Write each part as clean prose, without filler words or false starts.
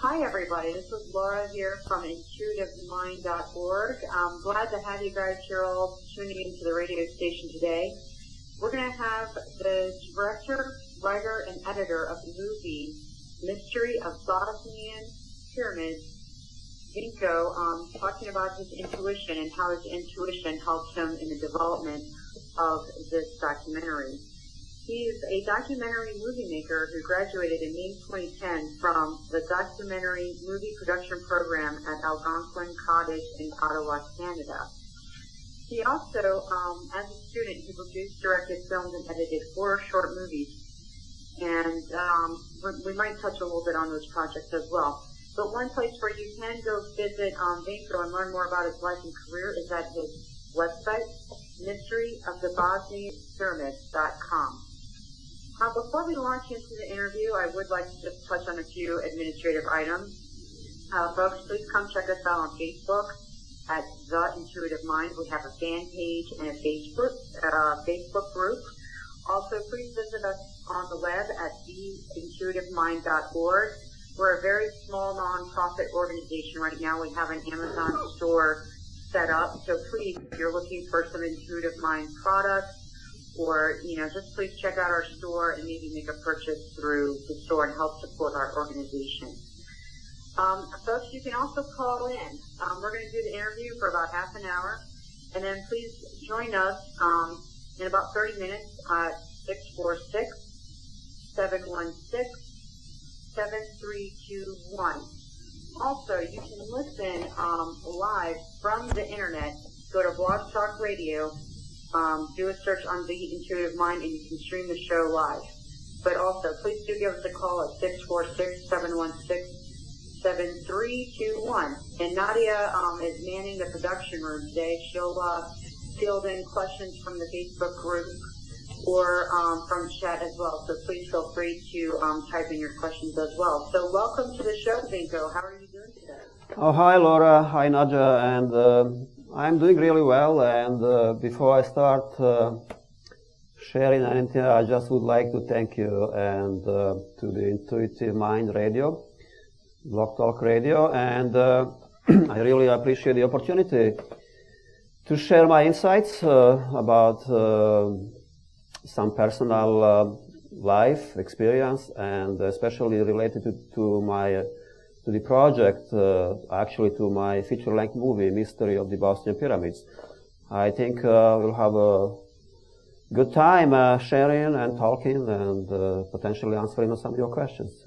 Hi everybody, this is Laura here from IntuitiveMind.org. I'm glad to have you guys here all tuning into the radio station today. We're going to have the director, writer, and editor of the movie Mystery of Bosnian Pyramids, Vinko, talking about his intuition and how his intuition helped him in the development of this documentary. He's a documentary movie maker who graduated in May 2010 from the documentary movie production program at Algonquin Cottage in Ottawa, Canada. He also, as a student, he produced, directed, filmed, and edited 4 short movies. And we might touch a little bit on those projects as well. But one place where you can go visit Vinko and learn more about his life and career is at his website, mysteryofthebosnianpyramids.com. Before we launch into the interview, I would like to just touch on a few administrative items. Folks, please come check us out on Facebook at The Intuitive Mind. We have a fan page and a Facebook group. Also, please visit us on the web at theintuitivemind.org. We're a very small nonprofit organization right now. We have an Amazon store set up. So please, if you're looking for some Intuitive Mind products, or, just please check out our store and maybe make a purchase through the store and help support our organization. Folks, you can also call in. We're going to do the interview for about half an hour, and then please join us in about 30 minutes at 646-716-7321. Also, you can listen live from the internet. Go to BlogTalkRadio. Do a search on The Intuitive Mind, and you can stream the show live. But also, please do give us a call at 646-716-7321. And Nadia is manning the production room today. She'll field in questions from the Facebook group or from chat as well. So please feel free to type in your questions as well. So welcome to the show, Vinko. How are you doing today? Oh, hi, Laura. Hi, Nadia. And I'm doing really well, and before I start sharing anything, I just would like to thank you and to the Intuitive Mind Radio, BlogTalkRadio, and I really appreciate the opportunity to share my insights about some personal life experience, and especially related to the project, actually to my feature-length movie, Mystery of the Bosnian Pyramids. I think we'll have a good time sharing and talking and potentially answering some of your questions.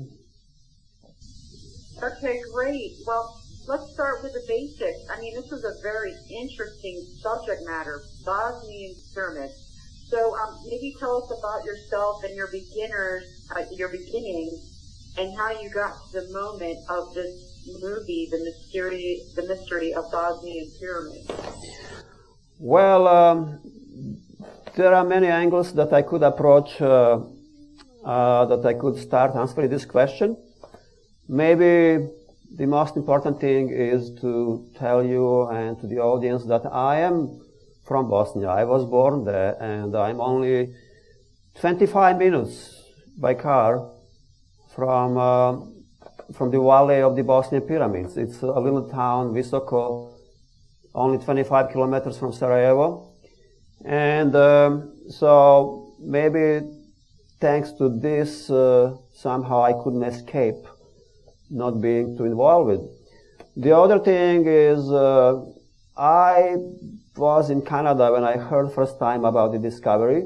Okay, great. Well, let's start with the basics. I mean, this is a very interesting subject matter, Bosnian pyramids. So maybe tell us about yourself and your beginnings, and how you got to the moment of this movie, The Mystery of Bosnian Pyramids. Well, there are many angles that I could approach, that I could start answering this question. Maybe the most important thing is to tell you and to the audience that I am from Bosnia. I was born there, and I'm only 25 minutes by car from the valley of the Bosnian Pyramids. It's a little town, Visoko, only 25 kilometers from Sarajevo. And so maybe thanks to this, somehow I couldn't escape not being too involved with. The other thing is I was in Canada when I heard first time about the discovery.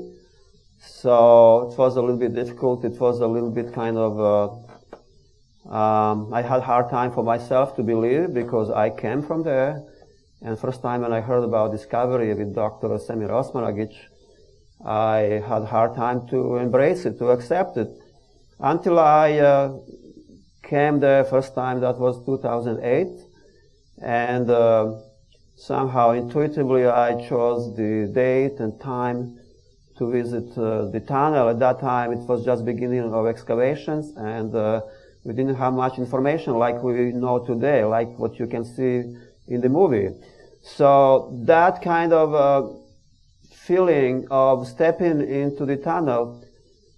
So it was a little bit difficult. It was a little bit kind of, I had a hard time for myself to believe because I came from there. And first time when I heard about discovery with Dr. Semir Osmanagic, I had a hard time to embrace it, to accept it. Until I came there first time, that was 2008. And somehow intuitively I chose the date and time to visit the tunnel. At that time, it was just beginning of excavations, and we didn't have much information like we know today, like what you can see in the movie. So that kind of feeling of stepping into the tunnel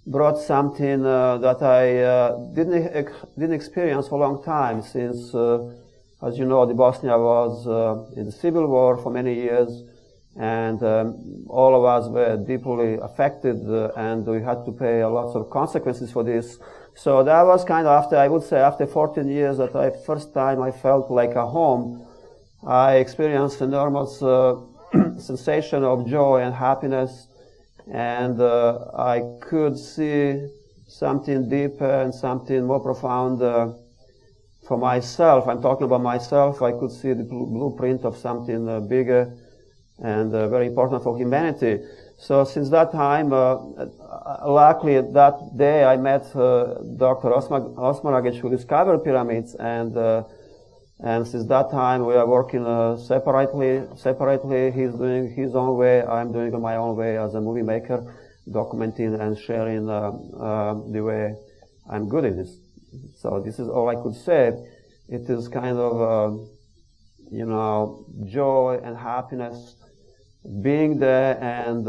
brought something that I didn't experience for a long time, since, as you know, the Bosnia was in the civil war for many years, and all of us were deeply affected, and we had to pay a lot of consequences for this. So that was kind of after, I would say, after 14 years that first time I felt like a home. I experienced enormous sensation of joy and happiness, and I could see something deeper and something more profound for myself. I'm talking about myself. I could see the blueprint of something bigger and very important for humanity. So since that time, luckily that day I met Dr. Osmanagic, who discovered pyramids, and since that time we are working separately. He's doing his own way, I'm doing my own way as a movie maker, documenting and sharing the way I'm good at this. So this is all I could say. It is kind of, you know, joy and happiness being there and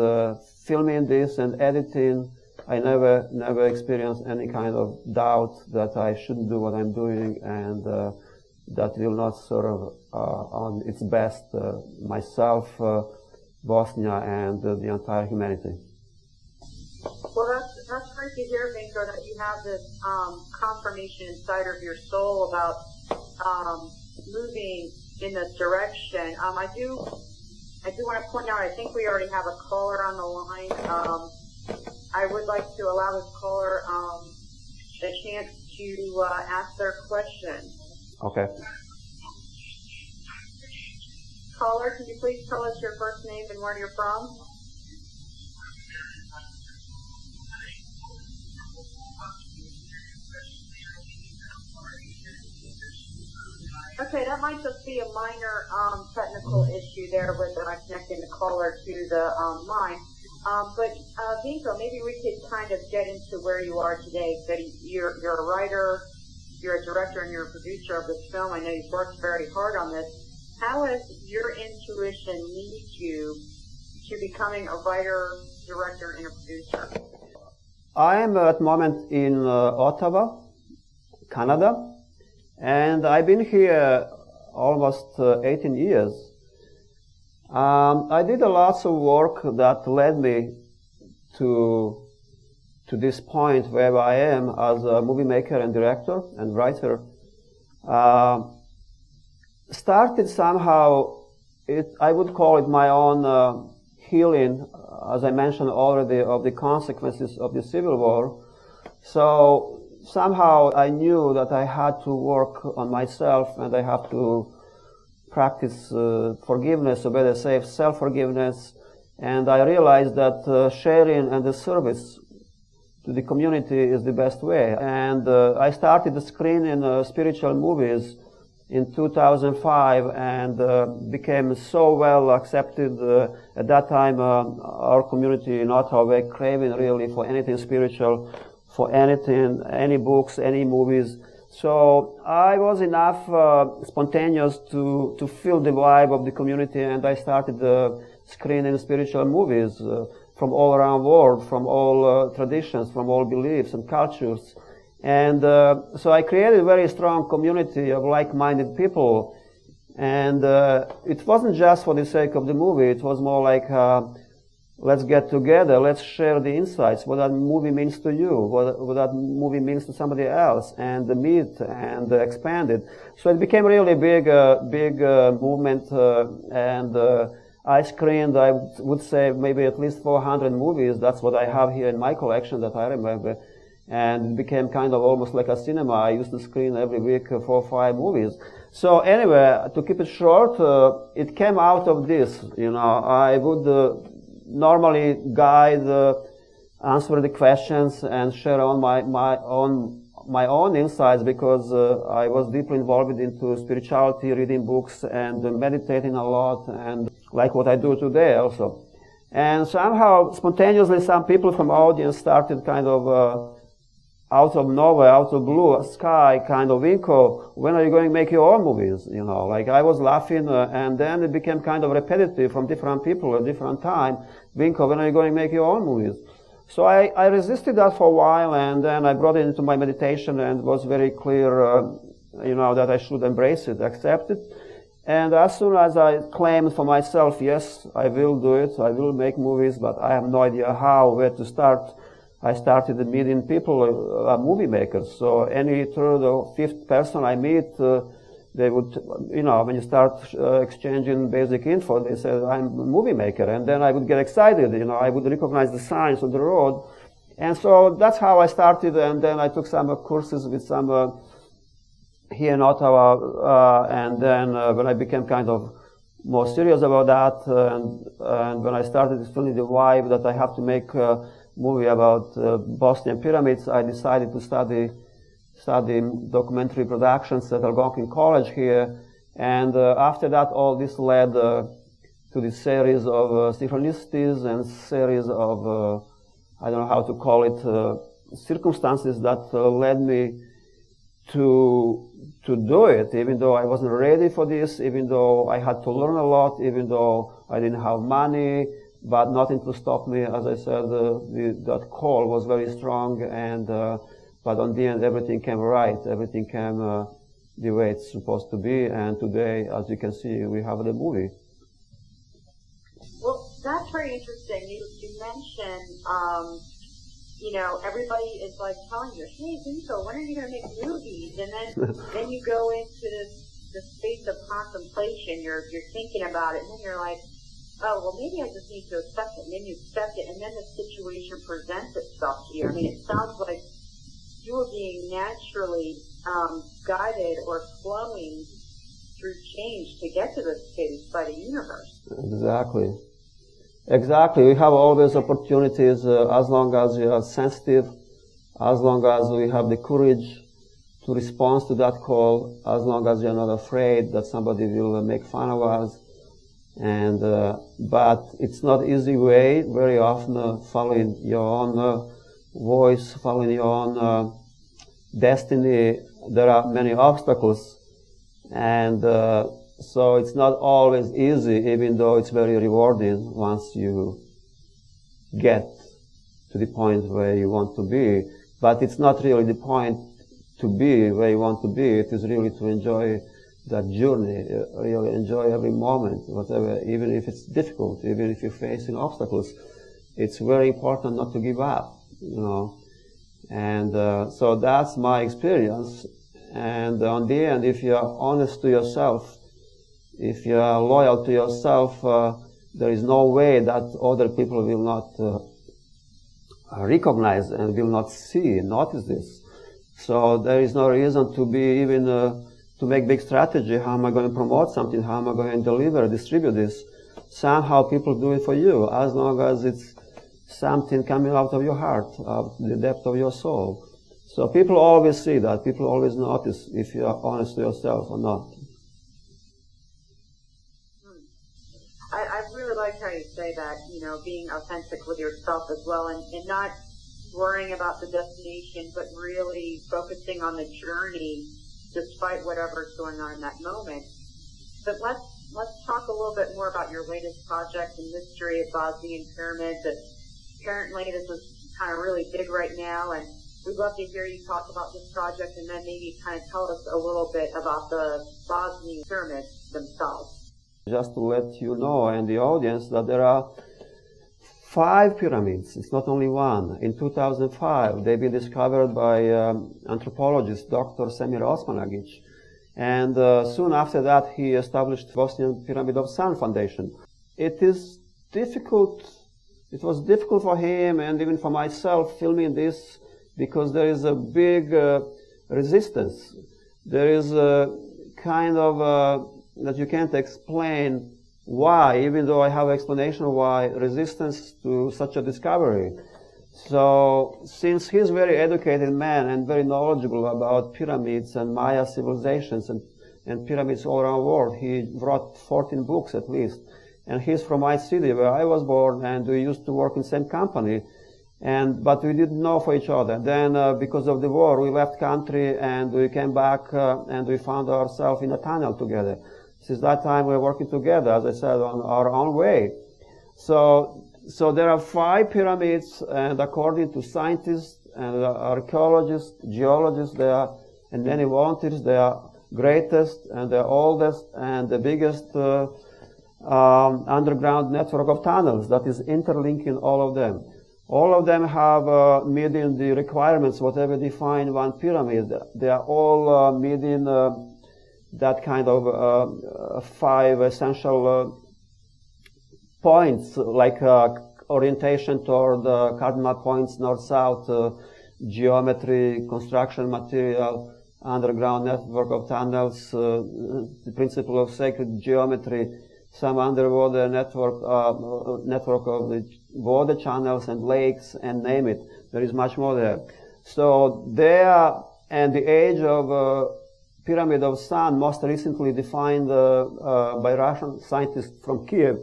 filming this and editing. I never experienced any kind of doubt that I shouldn't do what I'm doing, and that will not serve on its best myself, Bosnia, and the entire humanity. Well, that's great to hear, Vinko, that you have this confirmation inside of your soul about moving in this direction. I do want to point out, I think we already have a caller on the line. I would like to allow this caller a chance to ask their question. Okay. Caller, can you please tell us your first name and where you're from? Okay, that might just be a minor technical issue there with connecting the caller to the line. But Vinko, maybe we could kind of get into where you are today. So you're a writer, you're a director, and you're a producer of this film. I know you've worked very hard on this. How has your intuition lead you to becoming a writer, director, and a producer? I am at the moment in Ottawa, Canada. And I've been here almost 18 years. I did a lot of work that led me to this point where I am as a movie maker and director and writer. Started somehow, I would call it my own healing, as I mentioned already, of the consequences of the Civil War. So somehow I knew that I had to work on myself, and I have to practice forgiveness, or better say self-forgiveness. And I realized that sharing and the service to the community is the best way. And I started screening spiritual movies in 2005, and became so well accepted. At that time, our community in Ottawa were craving really for anything spiritual, for anything, any books, any movies. So I was enough spontaneous to feel the vibe of the community, and I started screening spiritual movies from all around the world, from all traditions, from all beliefs and cultures. And so I created a very strong community of like-minded people. And it wasn't just for the sake of the movie. It was more like, let's get together, let's share the insights, what that movie means to you, what that movie means to somebody else, and meet and expand it. So it became really a big movement, and I screened, I would say, maybe at least 400 movies. That's what I have here in my collection that I remember. And it became kind of almost like a cinema. I used to screen every week 4 or 5 movies. So anyway, to keep it short, it came out of this. You know, I would normally guide, answer the questions, and share on my own insights, because I was deeply involved into spirituality, reading books, and meditating a lot, and like what I do today also. And somehow, spontaneously, some people from the audience started kind of out of nowhere, out of blue sky, kind of, Vinko, when are you going to make your own movies? You know, like I was laughing, and then it became kind of repetitive from different people at different time. Vinko, when are you going to make your own movies? So I resisted that for a while, and then I brought it into my meditation, and it was very clear, that I should embrace it, accept it. And as soon as I claimed for myself, yes, I will do it, I will make movies, but I have no idea how, where to start, I started meeting people, movie makers. So any third or fifth person I meet, they would, when you start exchanging basic info, they say, I'm a movie maker. And then I would get excited, I would recognize the signs on the road. And so that's how I started. And then I took some courses with some here in Ottawa. And then when I became kind of more serious about that, and when I started feeling the vibe that I have to make a movie about Bosnian pyramids, I decided to study documentary productions at Algonquin College here, and after that all this led to this series of synchronicities and series of, I don't know how to call it, circumstances that led me to do it, even though I wasn't ready for this, even though I had to learn a lot, even though I didn't have money, but nothing to stop me. As I said, that call was very strong, and but on the end, everything came right. Everything came the way it's supposed to be. And today, as you can see, we have the movie. Well, that's very interesting. You mentioned, everybody is like telling you, hey, Vinko, when are you going to make movies? And then you go into the space of contemplation. You're thinking about it, and then you're like, oh, well, maybe I just need to accept it. And then you accept it, and then the situation presents itself to you. I mean, it sounds like you were being naturally guided or flowing through change to get to this space by the universe. Exactly. We have always opportunities as long as we are sensitive, as long as we have the courage to respond to that call, as long as we are not afraid that somebody will make fun of us. And but it's not easy way. Very often following your own voice, following your own destiny, there are many obstacles, and so it's not always easy, even though it's very rewarding once you get to the point where you want to be. But it's not really the point to be where you want to be. It is really to enjoy that journey, really enjoy every moment, whatever, even if it's difficult, even if you're facing obstacles. It's very important not to give up, And so that's my experience. And on the end, if you are honest to yourself, if you are loyal to yourself, there is no way that other people will not recognize and will not notice this. So there is no reason to be even to make big strategy. How am I going to promote something? How am I going to deliver, distribute this? Somehow people do it for you, as long as it's something coming out of your heart, of the depth of your soul. So people always see that. People always notice if you are honest to yourself or not. I really like how you say that, being authentic with yourself as well, and not worrying about the destination, but really focusing on the journey despite whatever's going on in that moment. But let's talk a little bit more about your latest project, The Mystery of Bosnian Pyramids. Apparently this is kind of really big right now, and we'd love to hear you talk about this project, and then maybe kind of tell us a little bit about the Bosnian pyramids themselves. Just to let you know and the audience that there are 5 pyramids. It's not only one. In 2005, they've been discovered by anthropologist Dr. Semir Osmanagic. And soon after that, he established Bosnian Pyramid of Sun Foundation. It was difficult for him and even for myself filming this, because there is a big resistance. There is a kind of that you can't explain why, even though I have an explanation why, resistance to such a discovery. So since he's a very educated man and very knowledgeable about pyramids and Maya civilizations and pyramids all around the world, he wrote 14 books at least. And he's from my city where I was born, and we used to work in the same company. But we didn't know for each other. Then because of the war, we left country and we came back and we found ourselves in a tunnel together. Since that time, we're working together, as I said, on our own way. So So there are 5 pyramids, and according to scientists and archaeologists, geologists, and many volunteers, they are greatest and the oldest and the biggest underground network of tunnels that is interlinking all of them. All of them have meeting the requirements, whatever define one pyramid. They are all meeting that kind of 5 essential points, like orientation toward cardinal points, north-south, geometry, construction material, underground network of tunnels, the principle of sacred geometry, some underwater network of the water channels and lakes, and name it. There is much more there. So there, and the age of Pyramid of Sun, most recently defined by Russian scientists from Kiev,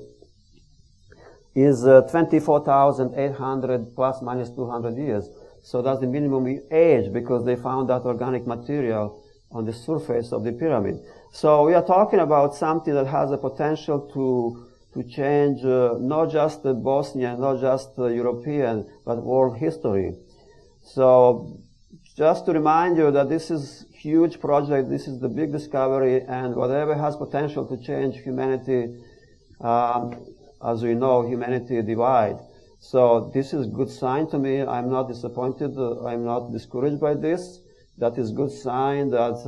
is 24,800 plus minus 200 years. So that's the minimum age, because they found that organic material on the surface of the pyramid. So we are talking about something that has the potential to change not just the Bosnian, not just European, but world history. So just to remind you that this is a huge project, this is the big discovery, and whatever has potential to change humanity, as we know, humanity divide. So this is a good sign to me. I'm not disappointed. I'm not discouraged by this. That is good sign that,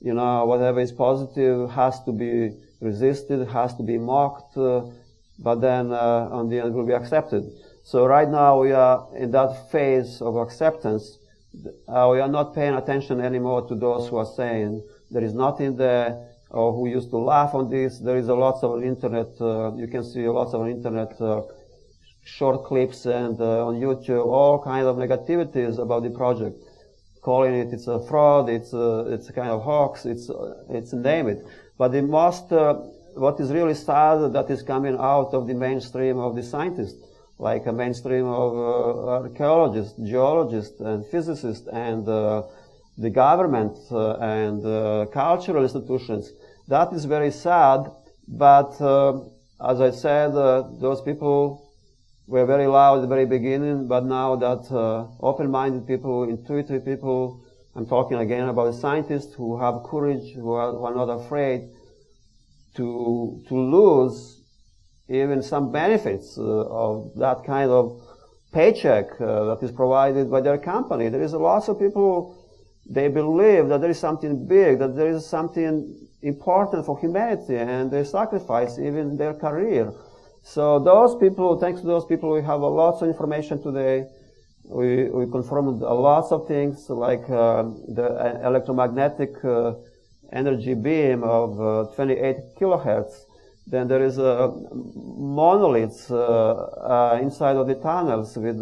you know, whatever is positive has to be resisted, has to be mocked, but then on the end will be accepted. So right now we are in that phase of acceptance. We are not paying attention anymore to those who are saying there is nothing there, or who used to laugh on this. There is a lot of internet, you can see lots of internet short clips and on YouTube, all kinds of negativities about the project, calling it's a fraud, it's a kind of hoax, it's name it. But the most, what is really sad, that is coming out of the mainstream of the scientists, like a mainstream of archaeologists, geologists, and physicists, and the government and cultural institutions. That is very sad, but as I said, those people were very loud at the very beginning, but now that open-minded people, intuitive people, I'm talking again about scientists who have courage, who are not afraid to lose even some benefits of that kind of paycheck that is provided by their company. There is lots of people, they believe that there is something big, that there is something important for humanity, and they sacrifice even their career. So those people, thanks to those people, we have lots of information today. We confirmed lots of things, like the electromagnetic energy beam of 28 kilohertz. Then there is monoliths inside of the tunnels with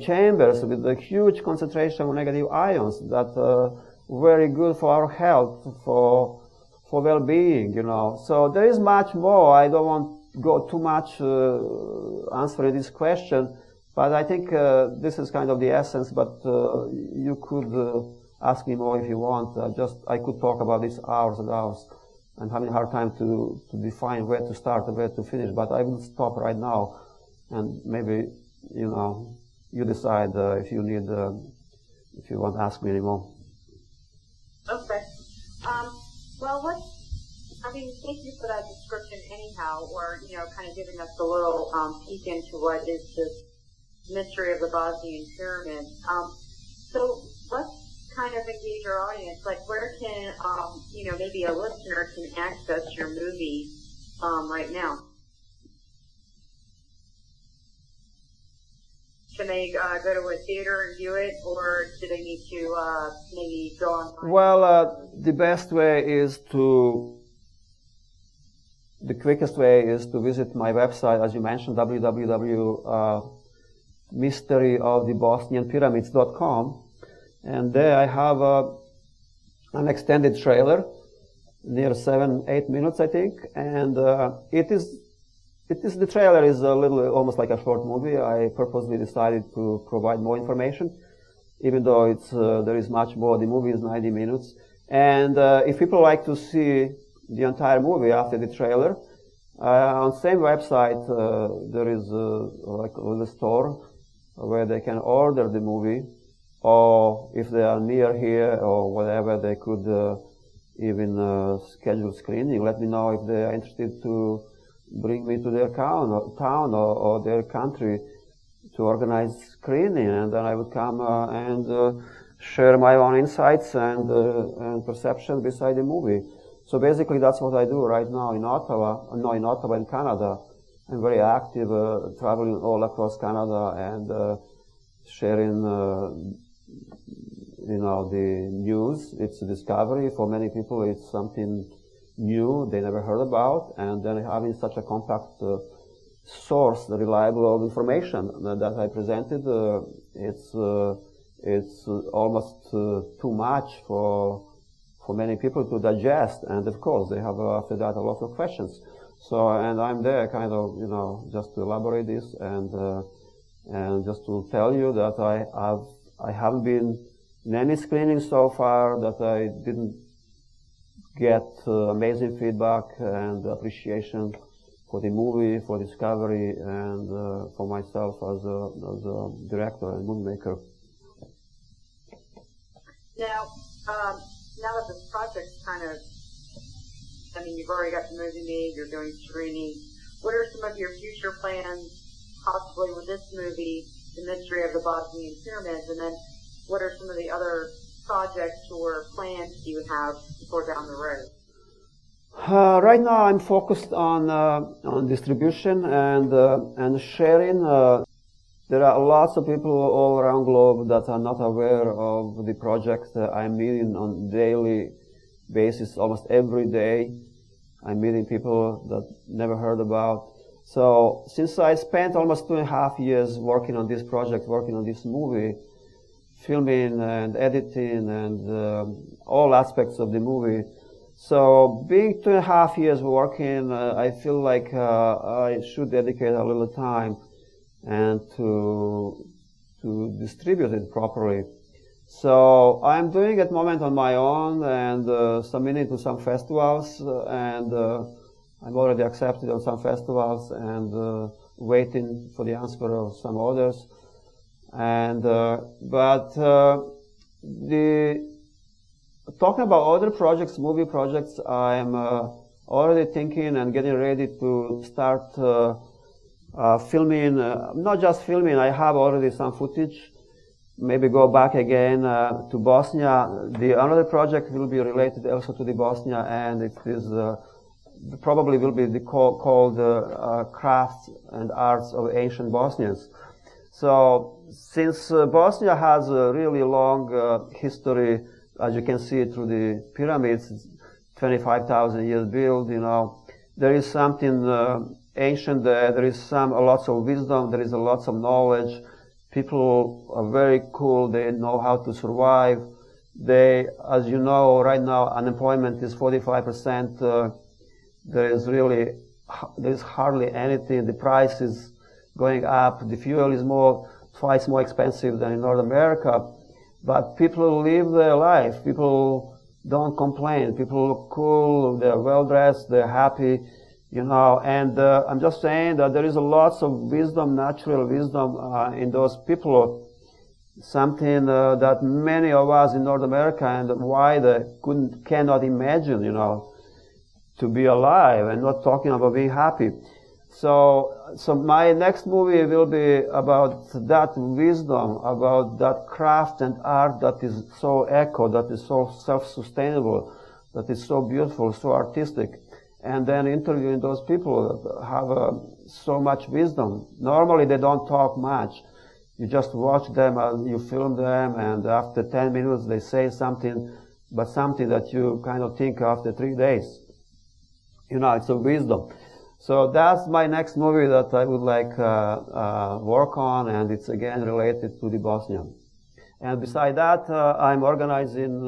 chambers with a huge concentration of negative ions that are very good for our health, for well-being, you know. So there is much more. I don't want to go too much answering this question, but I think this is kind of the essence. But you could ask me more if you want. I could talk about this hours and hours. I'm having a hard time to define where to start and where to finish, but I will stop right now, and maybe, you know, you decide if you need, if you want to ask me anymore. Okay. Well, thank you for that description anyhow, or, you know, kind of giving us a little peek into what is this mystery of the Bosnian pyramid. So let's kind of engage our audience. Like, where can, you know, maybe a listener can access your movie right now? Can they go to a theater and view it, or do they need to maybe go online? Well, the best way is the quickest way is to visit my website, as you mentioned, www.mysteryofthebosnianpyramids.com. And there I have an extended trailer, near 7-8 minutes, I think. And the trailer is a little, almost like a short movie. I purposely decided to provide more information, even though there is much more. The movie is 90 minutes. And if people like to see the entire movie after the trailer, On the same website, there is like a little store where they can order the movie, or if they are near here or whatever, they could even schedule screening. Let me know if they are interested to bring me to their town or their country to organize screening, and then I would come and share my own insights and perception beside the movie. So basically, that's what I do right now in Ottawa. No, in Ottawa, in Canada. I'm very active, traveling all across Canada and sharing, the news. It's a discovery for many people. It's something new they never heard about, and then having such a compact source, reliable of information that I presented, it's almost too much for many people to digest, and of course they have after that a lot of questions. So, and I'm there kind of, just to elaborate this and just to tell you that I haven't been in any screening so far that I didn't get amazing feedback and appreciation for the movie, for discovery, and for myself as a director and movie maker. Now that this project's you've already got the movie made, you're doing screening. What are some of your future plans, possibly with this movie, The Mystery of the Bosnian Pyramids, and then what are some of the other projects or plans you have for down the road? Right now, I'm focused on distribution and sharing. There are lots of people all around the globe that are not aware of the project I'm meeting on a daily basis, almost every day. I'm meeting people that never heard about. So since I spent almost 2.5 years working on this project, working on this movie, filming and editing and all aspects of the movie. So being 2.5 years working, I feel like I should dedicate a little time and to distribute it properly. So I'm doing it at the moment on my own and submitting to some festivals, and I'm already accepted on some festivals and waiting for the answer of some others. And talking about other projects, movie projects, I'm already thinking and getting ready to start filming, not just filming, I have already some footage, maybe go back again to Bosnia. Another project will be related also to the Bosnia, and it is probably will be called Crafts and Arts of Ancient Bosnians. So since Bosnia has a really long history, as you can see through the pyramids, 25,000 years built, there is something ancient there. There is lots of wisdom. There is lots of knowledge. People are very cool. They know how to survive. They, as you know, right now unemployment is 45%. There is hardly anything. The price is going up. The fuel is twice more expensive than in North America. But people live their life. People don't complain. People look cool. They're well dressed. They're happy. And I'm just saying that there is lots of wisdom, natural wisdom in those people, something that many of us in North America and why they cannot imagine, to be alive, and not talking about being happy. So my next movie will be about that wisdom, about that craft and art that is so eco, that is so self-sustainable, that is so beautiful, so artistic. And then interviewing those people that have so much wisdom. Normally they don't talk much. You just watch them and you film them, and after 10 minutes they say something, but something that you kind of think after 3 days. It's a wisdom. So that's my next movie that I would like work on, and it's again related to the Bosnian. And beside that, I'm organizing.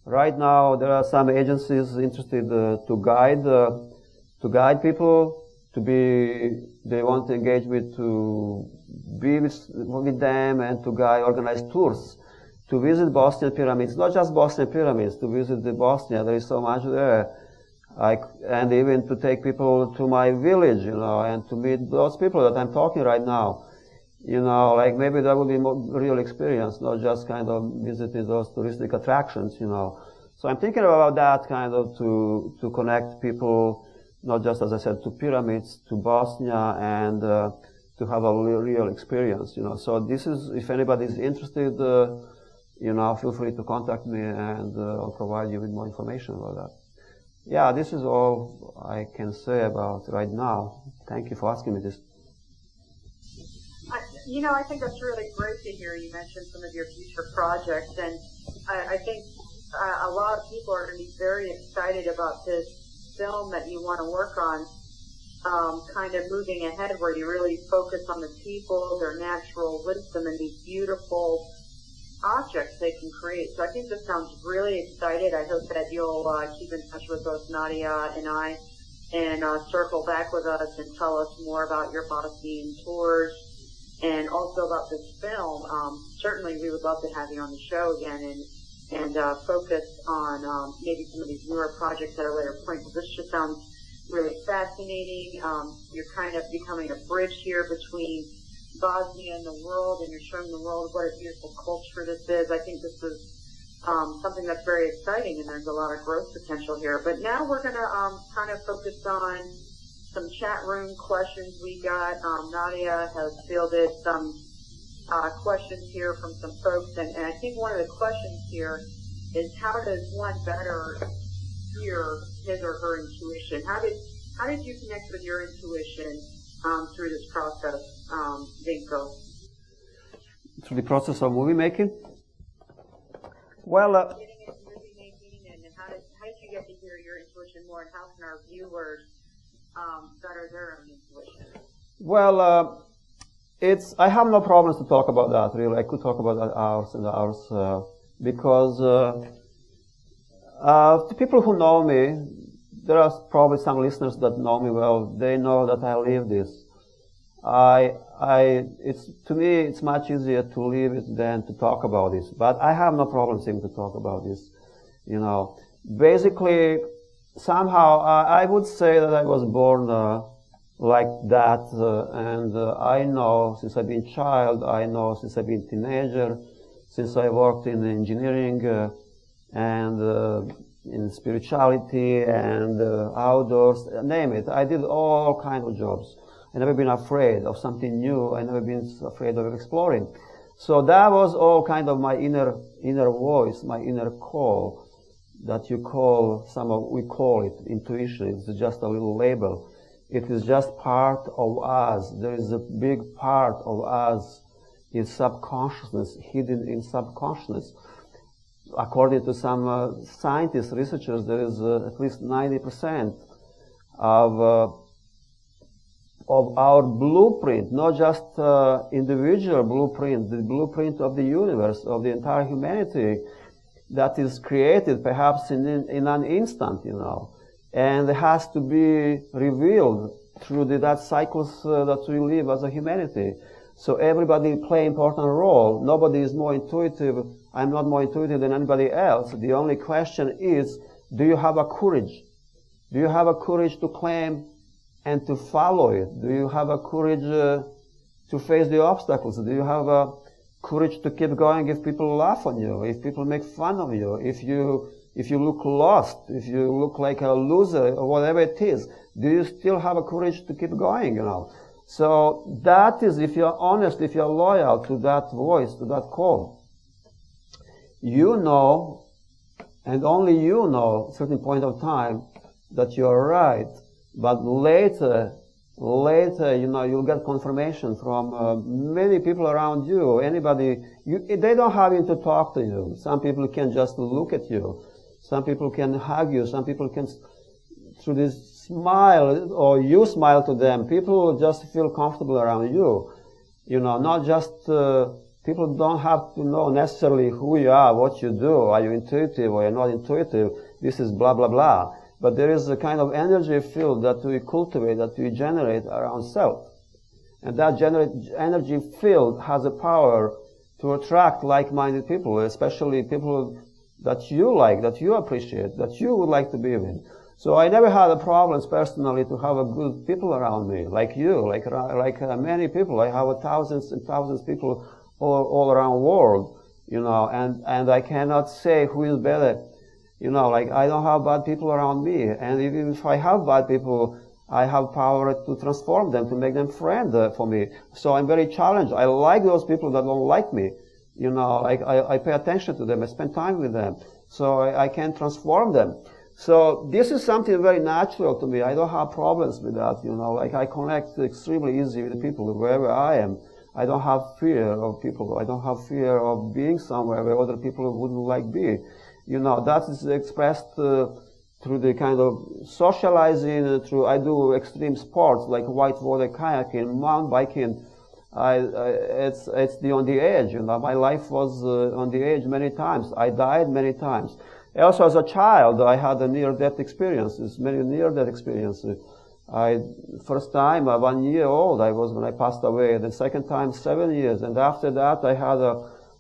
Right now, there are some agencies interested to guide people. They want to engage to be with them and to organize tours to visit Bosnian pyramids. Not just Bosnian pyramids, to visit the Bosnia. There is so much there. And even to take people to my village, and to meet those people that I'm talking right now. Like maybe that would be a real experience, not just kind of visiting those touristic attractions, So I'm thinking about that kind of to connect people, not just, as I said, to pyramids, to Bosnia, and to have a real experience, So this is, if anybody's interested, feel free to contact me, and I'll provide you with more information about that. Yeah, this is all I can say about right now. Thank you for asking me this. I think that's really great to hear. You mentioned some of your future projects, and I think a lot of people are going to be very excited about this film that you want to work on, kind of moving ahead, where you really focus on the people, their natural wisdom, and these beautiful objects they can create. So I think this sounds really exciting. I hope that you'll keep in touch with both Nadia and I, and circle back with us and tell us more about your Bosnian tours, and also about this film. Certainly we would love to have you on the show again, and focus on maybe some of these newer projects at a later point. So this just sounds really fascinating. You're kind of becoming a bridge here between Bosnia and the world, and you're showing the world what a beautiful culture this is. I think this is something that's very exciting, and there's a lot of growth potential here. But now we're going to kind of focus on some chat room questions we got. Nadia has fielded some questions here from some folks, and I think one of the questions here is, how does one better hear his or her intuition? How did you connect with your intuition through this process, Vinko? Through the process of movie making? Well, getting into movie making, and how did you get to hear your intuition more, and how can our viewers better their own intuition? Well, I have no problems to talk about that, really. I could talk about that hours and hours, because the people who know me, there are probably some listeners that know me well. They know that I live this. To me, it's much easier to live it than to talk about this. But I have no problem saying to talk about this. Basically, somehow I would say that I was born like that, and I know since I've been a child, I know since I've been a teenager, since I worked in engineering and in spirituality and outdoors, name it. I did all kinds of jobs. I never been afraid of something new. I never been afraid of exploring. So that was all kind of my inner voice, my inner call that we call it intuition. It's just a little label. It is just part of us. There is a big part of us in subconsciousness, hidden in subconsciousness. According to some scientists, researchers, there is at least 90% of our blueprint, not just individual blueprint, the blueprint of the universe, of the entire humanity, that is created perhaps in an instant, and it has to be revealed through that cycles that we live as a humanity. So everybody play an important role. Nobody is more intuitive. I'm not more intuitive than anybody else. The only question is, do you have a courage? Do you have a courage to claim and to follow it? Do you have a courage to face the obstacles? Do you have a courage to keep going if people laugh on you, if people make fun of you, if you look lost, if you look like a loser, or whatever it is? Do you still have a courage to keep going, So that is, if you're honest, if you're loyal to that voice, to that call, and only at a certain point of time, that you're right. But later, you'll get confirmation from many people around you. They don't have to talk to you. Some people can just look at you. Some people can hug you. Some people can, through this smile, or you smile to them. People just feel comfortable around you. Not just, people don't have to know necessarily who you are, what you do. Are you intuitive or you're not intuitive? This is blah, blah, blah. But there is a kind of energy field that we cultivate, that we generate around self. And that energy field has a power to attract like-minded people, especially people that you like, that you appreciate, that you would like to be with. So I never had a problems personally to have a good people around me, like you, like many people. I have thousands and thousands of people all around the world, you know, and I cannot say who is better, you know, like I don't have bad people around me, and even if I have bad people, I have power to transform them, to make them friends for me. So I'm very challenged. I like those people that don't like me, you know, I pay attention to them, I spend time with them, so I can transform them. So this is something very natural to me. I don't have problems with that, you know, like I connect extremely easy with people wherever I am. I don't have fear of people. I don't have fear of being somewhere where other people wouldn't like be. You know, that is expressed through the kind of socializing, I do extreme sports like whitewater kayaking, mountain biking. It's on the edge, you know. My life was on the edge many times. I died many times. Also, as a child, I had a near-death experiences, many near-death experiences. First time, 1 year old, I was when I passed away. The second time, 7 years. And after that, I had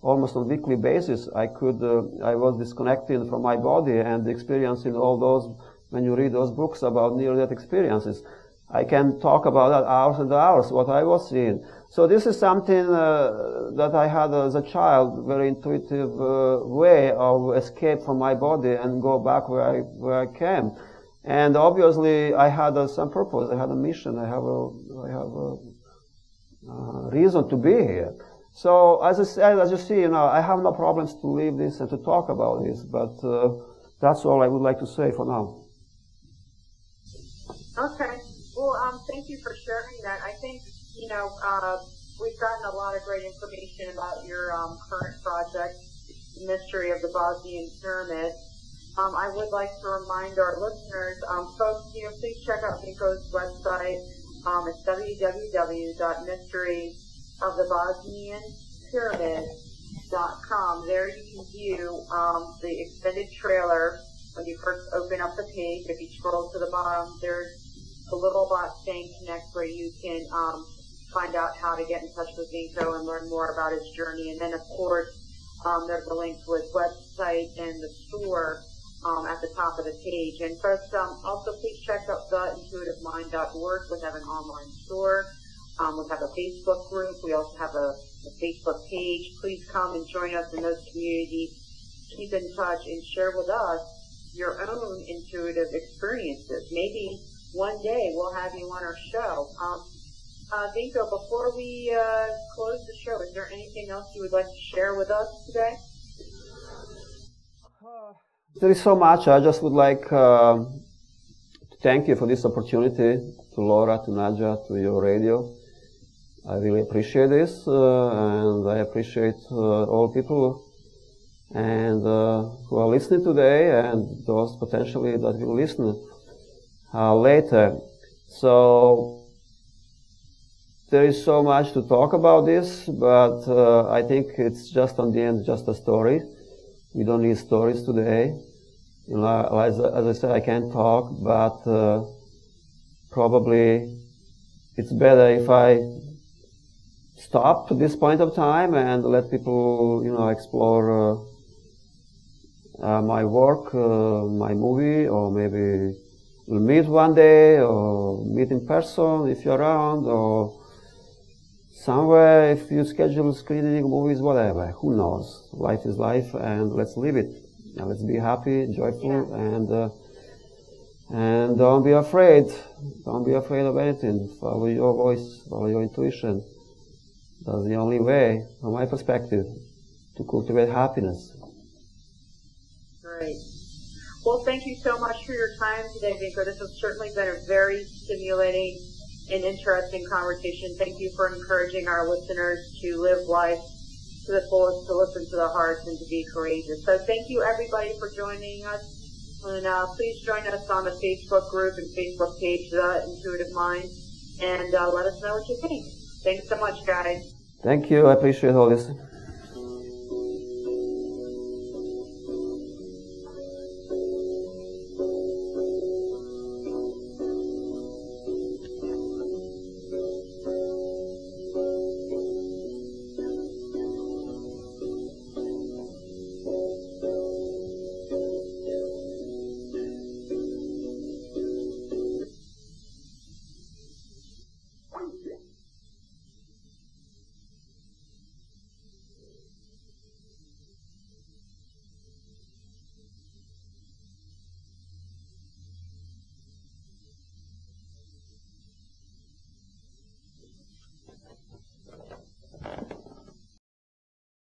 almost on weekly basis, I was disconnected from my body and experiencing all those, when you read those books about near-death experiences. I can talk about that hours and hours, what I was seeing. So this is something that I had as a child, very intuitive way of escape from my body and go back where I came. And obviously, I had some purpose. I had a mission. I have a reason to be here. So, as I said, as you see, you know, I have no problems to leave this and to talk about this. But that's all I would like to say for now. Okay. Well, thank you for sharing that. I think, you know, we've gotten a lot of great information about your current project, The Mystery of the Bosnian Pyramid. I would like to remind our listeners, folks, you know, please check out Vinko's website. It's www.mysteryofthebosnianpyramid.com. There you can view the extended trailer when you first open up the page. If you scroll to the bottom, there's a little box saying connect where you can find out how to get in touch with Vinko and learn more about his journey. And then, of course, there's a link to his website and the store at the top of the page. And folks, also please check out theintuitivemind.org. We have an online store. We have a Facebook group. We also have a Facebook page. Please come and join us in those communities. Keep in touch and share with us your own intuitive experiences. Maybe one day we'll have you on our show. Vinko, before we close the show, is there anything else you would like to share with us today? There is so much. I just would like to thank you for this opportunity, to Laura, to Nadja, to your radio. I really appreciate this, and I appreciate all people and who are listening today, and those potentially that will listen later. So there is so much to talk about this, but I think it's just on the end just a story. We don't need stories today. You know, as I said, I can't talk, but probably it's better if I stop at this point of time and let people, you know, explore my work, my movie, or maybe we'll meet one day, or meet in person if you're around, or somewhere if you schedule screening movies, whatever. Who knows? Life is life, and let's live it. And let's be happy, joyful, and don't be afraid. Don't be afraid of anything. Follow your voice, follow your intuition. That's the only way, from my perspective, to cultivate happiness. Great. Well, thank you so much for your time today, Vinko. This has certainly been a very stimulating and interesting conversation. Thank you for encouraging our listeners to live life to the fullest, to listen to their hearts, and to be courageous. So thank you, everybody, for joining us. And please join us on the Facebook group and Facebook page, The Intuitive Mind, and let us know what you think. Thanks so much, guys. Thank you. I appreciate all this.